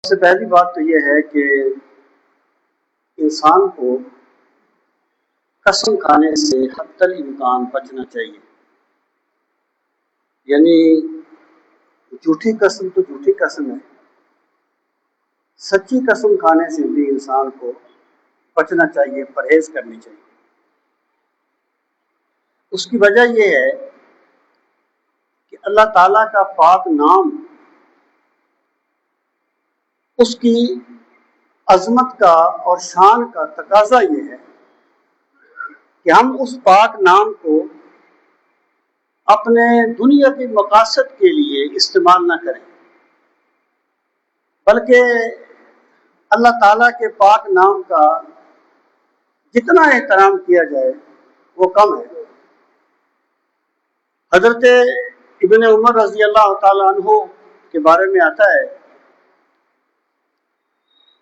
سب سے پہلی بات تو یہ ہے کہ انسان کو قسم کھانے سے حتی الامکان بچنا چاہیے. یعنی جھوٹی قسم تو جھوٹی قسم ہے، سچی قسم کھانے سے بھی انسان کو بچنا چاہیے، پرہیز کرنی چاہیے. اس کی وجہ یہ ہے کہ اللہ تعالیٰ کا پاک نام، اس کی عظمت کا اور شان کا تقاضا یہ ہے کہ ہم اس پاک نام کو اپنے دنیا کے مقاصد کے لیے استعمال نہ کریں، بلکہ اللہ تعالیٰ کے پاک نام کا جتنا احترام کیا جائے وہ کم ہے. حضرت ابن عمر رضی اللہ تعالیٰ عنہ کے بارے میں آتا ہے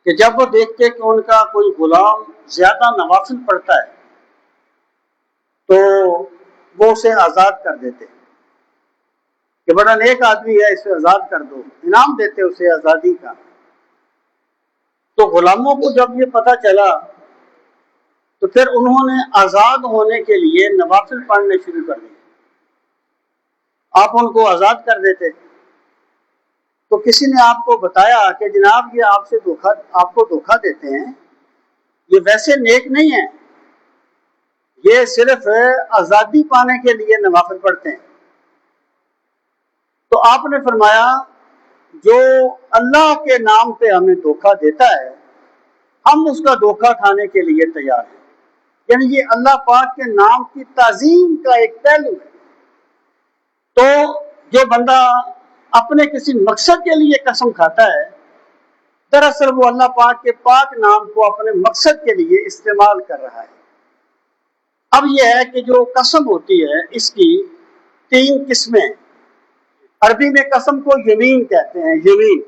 کہ جب وہ دیکھتے کہ ان کا کوئی غلام زیادہ نوافل پڑھتا ہے تو وہ اسے آزاد کر دیتے کہ بڑا نیک آدمی ہے، اسے آزاد کر دو، انعام دیتے اسے آزادی کا. تو غلاموں کو جب یہ پتہ چلا تو پھر انہوں نے آزاد ہونے کے لیے نوافل پڑھنے شروع کر دیے. آپ ان کو آزاد کر دیتے تو کسی نے آپ کو بتایا کہ جناب یہ آپ کو دھوکہ دیتے ہیں، یہ ویسے نیک نہیں ہیں، یہ صرف آزادی پانے کے لیے نوافل پڑھتے ہیں. تو آپ نے فرمایا جو اللہ کے نام پہ ہمیں دھوکہ دیتا ہے ہم اس کا دھوکہ کھانے کے لیے تیار ہیں. یعنی یہ اللہ پاک کے نام کی تعظیم کا ایک پہلو ہے. تو جو بندہ اپنے کسی مقصد کے لیے قسم کھاتا ہے، دراصل وہ اللہ پاک کے پاک نام کو اپنے مقصد کے لیے استعمال کر رہا ہے. اب یہ ہے کہ جو قسم ہوتی ہے اس کی 3 قسمیں. عربی میں قسم کو یمین کہتے ہیں. یمین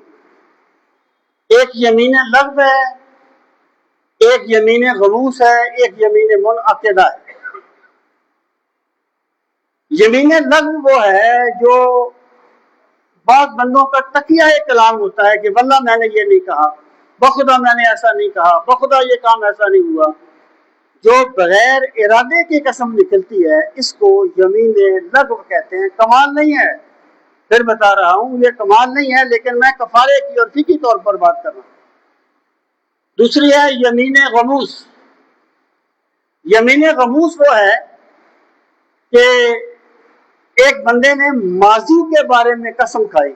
ایک یمین لغو ہے، ایک یمین غموس ہے، ایک یمین منعقدہ ہے. یمین لغو وہ ہے جو بعض بندوں کا تقیہ کلام ہوتا ہے کہ واللہ میں نے یہ نہیں کہا، بخدا میں نے ایسا نہیں کہا، بخدا یہ کام ایسا نہیں ہوا. جو بغیر ارادے کی قسم نکلتی ہے اس کو یمین لغو کہتے ہیں. کمال نہیں ہے، پھر بتا رہا ہوں یہ کمال نہیں ہے، لیکن میں کفارے کی اور فقہی طور پر بات کر رہا ہوں. دوسری ہے یمین غموس. یمین غموس وہ ہے کہ ایک بندے نے ماضی کے بارے میں قسم کھائی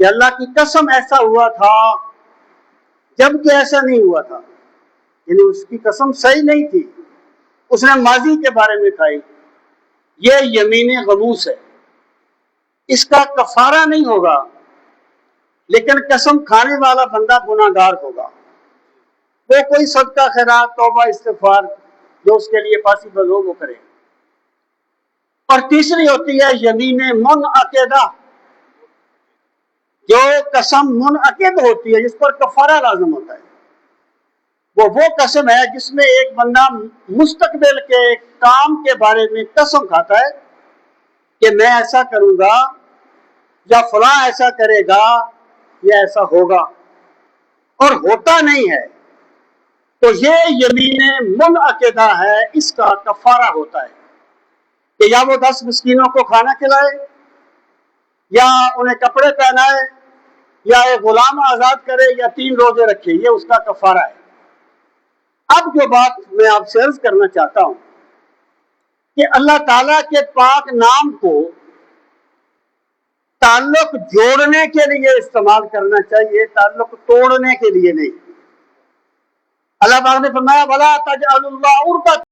کہ اللہ کی قسم ایسا ہوا تھا جبکہ ایسا نہیں ہوا تھا، یعنی اس کی قسم صحیح نہیں تھی، اس نے ماضی کے بارے میں کھائی. یہ یمین غموس ہے. اس کا کفارہ نہیں ہوگا لیکن قسم کھانے والا بندہ گناہ گار ہوگا. وہ کوئی صدقہ خیرات توبہ استغفار جو اس کے لیے پاسبل ہو وہ کرے. اور تیسری ہوتی ہے یمین منعقدہ، جو قسم منعقد ہوتی ہے جس پر کفارہ لازم ہوتا ہے. وہ قسم ہے جس میں ایک بندہ مستقبل کے کام کے بارے میں قسم کھاتا ہے کہ میں ایسا کروں گا یا فلاں ایسا کرے گا یا ایسا ہوگا، اور ہوتا نہیں ہے. تو یہ یمین منعقدہ ہے، اس کا کفارہ ہوتا ہے کہ یا وہ 10 مسکینوں کو کھانا کھلائے، یا انہیں کپڑے پہنائے، یا ایک غلام آزاد کرے، یا 3 روزے رکھے. یہ اس کا کفارہ ہے. اب جو بات میں آپ سے عرض کرنا چاہتا ہوں کہ اللہ تعالیٰ کے پاک نام کو تعلق جوڑنے کے لیے استعمال کرنا چاہیے، تعلق توڑنے کے لیے نہیں. اللہ پاک نے فرمایا وَلَا تَجْعَلُوا اللَّهَ عُرْضَةً